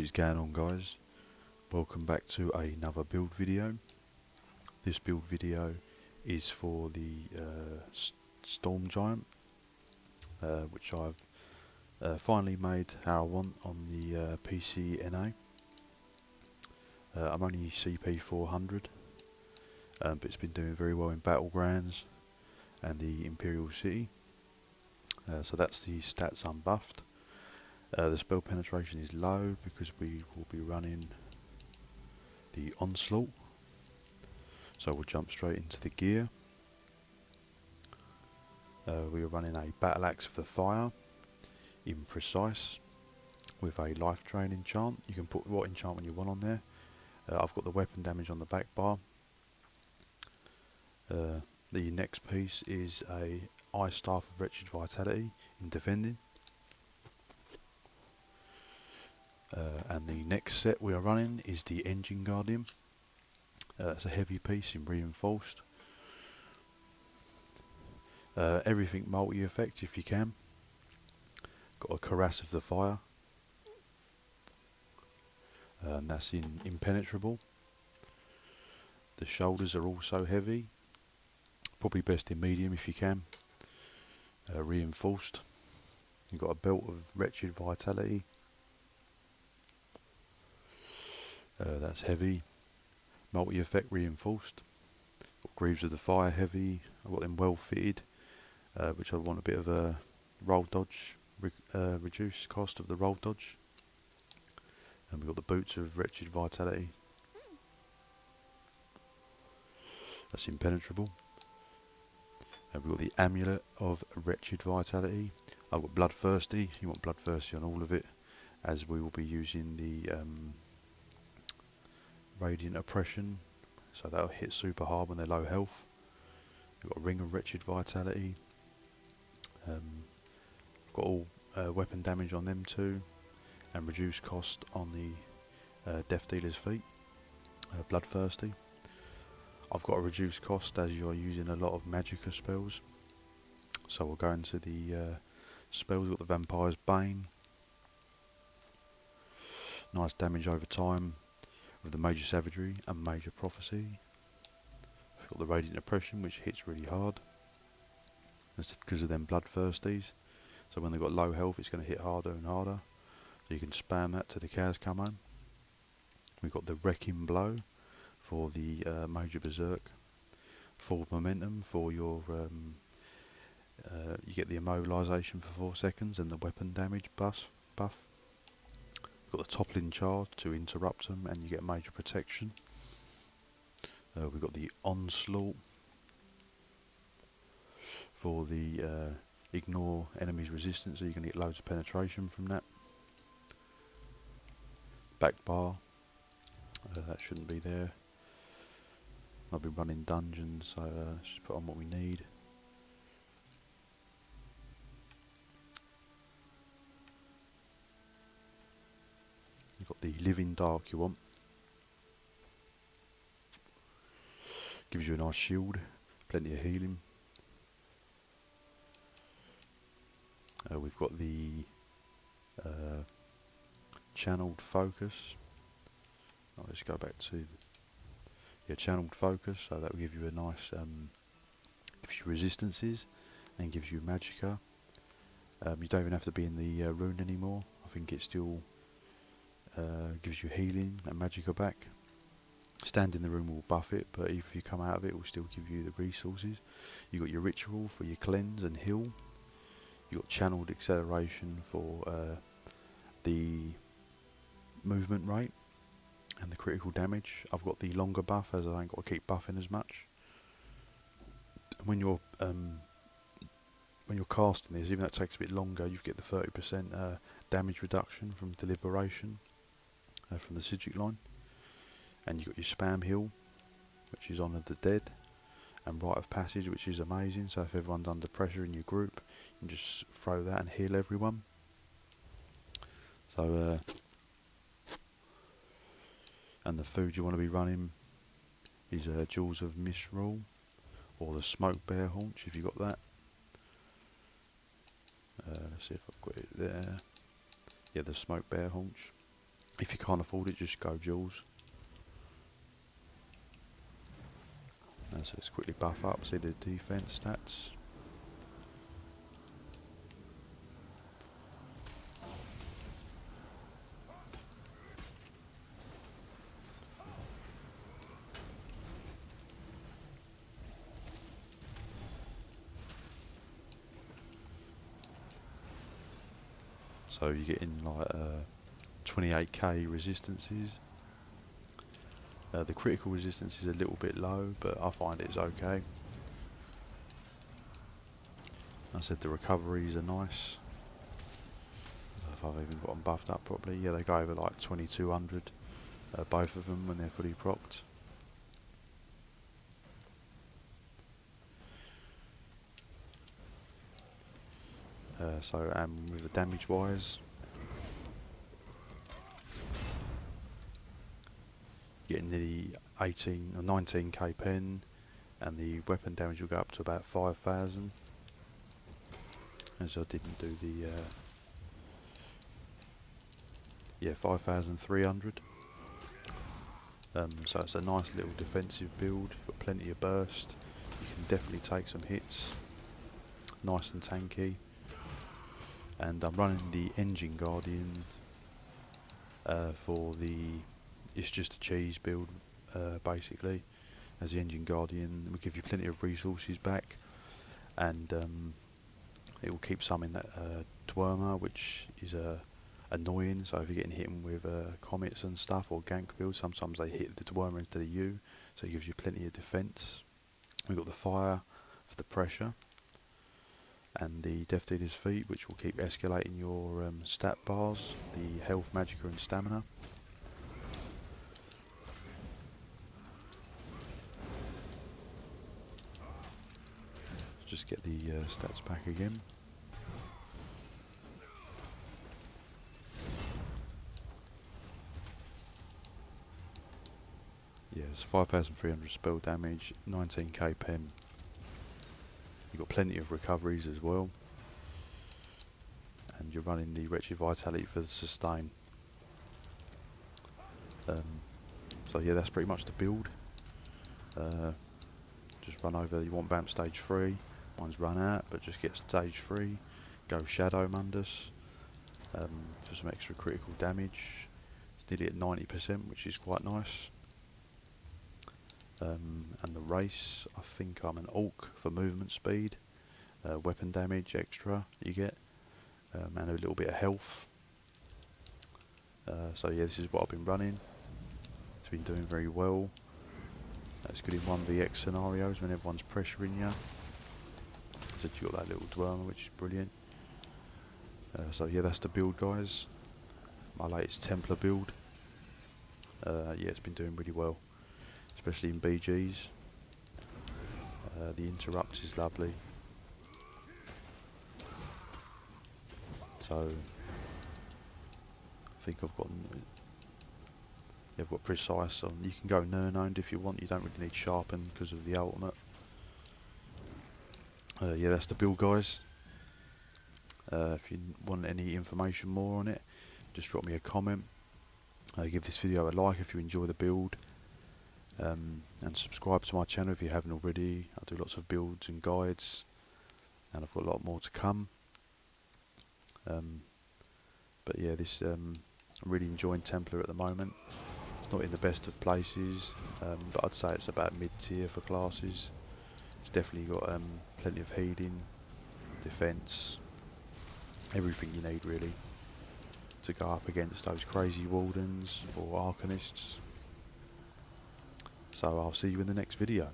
What is going on, guys? Welcome back to another build video. This build video is for the Storm Giant, which I've finally made how I want on the PCNA. I'm only CP 400, but it's been doing very well in Battlegrounds and the Imperial City. So that's the stats unbuffed. The spell penetration is low because we will be running the Onslaught. So we'll jump straight into the gear. We are running a Battle Axe for the Fire in Precise with a life drain enchant. You can put what enchantment you want on there. I've got the weapon damage on the back bar. The next piece is a Ice Staff of Wretched Vitality in defending. And the next set we are running is the Engine Guardian. It's a heavy piece in reinforced. Everything multi-effect if you can. Got a Cuirass of the Fire. And that's in Impenetrable. The shoulders are also heavy. Probably best in medium if you can. Reinforced. You've got a Belt of Wretched Vitality. That's heavy. Multi-effect reinforced. Got Greaves of the Fire heavy. I've got them well fitted, which I want a bit of a roll dodge, reduce cost of the roll dodge. And we've got the Boots of Wretched Vitality. That's impenetrable. And we've got the Amulet of Wretched Vitality. I've got Bloodthirsty. You want Bloodthirsty on all of it, as we will be using the Radiant Oppression, so that'll hit super hard when they're low health. We've got a Ring of Wretched Vitality. We've got all weapon damage on them too, and reduced cost on the Death Dealer's Feet, Bloodthirsty. I've got a reduced cost as you're using a lot of Magicka spells, so we'll go into the spells. We've got the Vampire's Bane, nice damage over time with the Major Savagery and Major Prophecy. We've got the Radiant Oppression, which hits really hard. That's because of them Bloodthirsties. So when they've got low health, it's going to hit harder and harder. So you can spam that till the cows come home. We've got the Wrecking Blow for the Major Berserk. Forward Momentum for your... you get the Immobilization for 4 seconds and the Weapon Damage buff. We've got the Toppling Charge to interrupt them, and you get major protection. We've got the Onslaught for the ignore enemies' resistance, so you can get loads of penetration from that. Back bar, that shouldn't be there. I've been running dungeons, so let's just put on what we need. You've got the Living Dark you want. Gives you a nice shield, plenty of healing. We've got the Channeled Focus. Oh, let's go back to the Channeled Focus, so that will give you a nice, gives you resistances and gives you Magicka. You don't even have to be in the rune anymore. I think it still gives you healing and Magicka back. Stand in the room will buff it, but if you come out of it, it will still give you the resources. You've got your Ritual for your cleanse and heal. You've got Channeled Acceleration for the movement rate and the critical damage. I've got the longer buff, as I ain't got to keep buffing as much. When you're casting this, even though it takes a bit longer, you get the 30% damage reduction from Deliberation from the Sigil line. And you've got your Spam Heal, which is Honour the Dead, and Rite of Passage, which is amazing. So if everyone's under pressure in your group, you can just throw that and heal everyone. So, and the food you want to be running is Jewels of Misrule, or the Smoked Bear Haunch, if you've got that. Let's see if I've got it there. Yeah, the Smoked Bear Haunch. If you can't afford it, just go duels. So let's quickly buff up, see the defense stats. So you're getting like 28k resistances. The critical resistance is a little bit low, but I find it's okay. I said the recoveries are nice. If I've even got them buffed up properly. Yeah, they go over like 2200, both of them when they're fully procced. With the damage wise, getting nearly 18 or 19k pen, and the weapon damage will go up to about 5,000. As I didn't do the 5,300. So it's a nice little defensive build. Got plenty of burst. You can definitely take some hits. Nice and tanky. And I'm running the Engine Guardian for the. It's just a cheese build, basically. As the Engine Guardian, it will give you plenty of resources back, and it will keep some in that Dwemer, which is annoying. So if you're getting hit with comets and stuff or gank builds, sometimes they hit the Dwemer instead of you, so it gives you plenty of defense. We've got the fire for the pressure, and the Death Dealer's Feet, which will keep escalating your stat bars, the health, magicka and stamina. Just get the stats back again. Yes, 5,300 spell damage, 19k pen. You've got plenty of recoveries as well. And you're running the Wretched Vitality for the sustain. So yeah, that's pretty much the build. Just run over, you want Vamp stage 3. Mine's run out, but just get stage 3. Go Shadow Mundus for some extra critical damage. It's nearly at 90%, which is quite nice. And the race, I think I'm an Orc for movement speed, weapon damage extra you get, and a little bit of health. So yeah, this is what I've been running. It's been doing very well. It's good in 1vx scenarios when everyone's pressuring you. So you got that little Dwemer, which is brilliant. So yeah, that's the build, guys. My latest Templar build. Yeah, it's been doing really well, especially in BGs. The interrupt is lovely. So I think I've got precise on. You can go Nurn-owned if you want. You don't really need sharpen because of the ultimate. Yeah, that's the build, guys. If you want any information more on it, just drop me a comment. Give this video a like if you enjoy the build. And subscribe to my channel if you haven't already. I do lots of builds and guides, and I've got a lot more to come. But yeah, I'm really enjoying Templar at the moment. It's not in the best of places, but I'd say it's about mid-tier for classes. It's definitely got plenty of healing, defense, everything you need really to go up against those crazy wardens or arcanists. So I'll see you in the next video.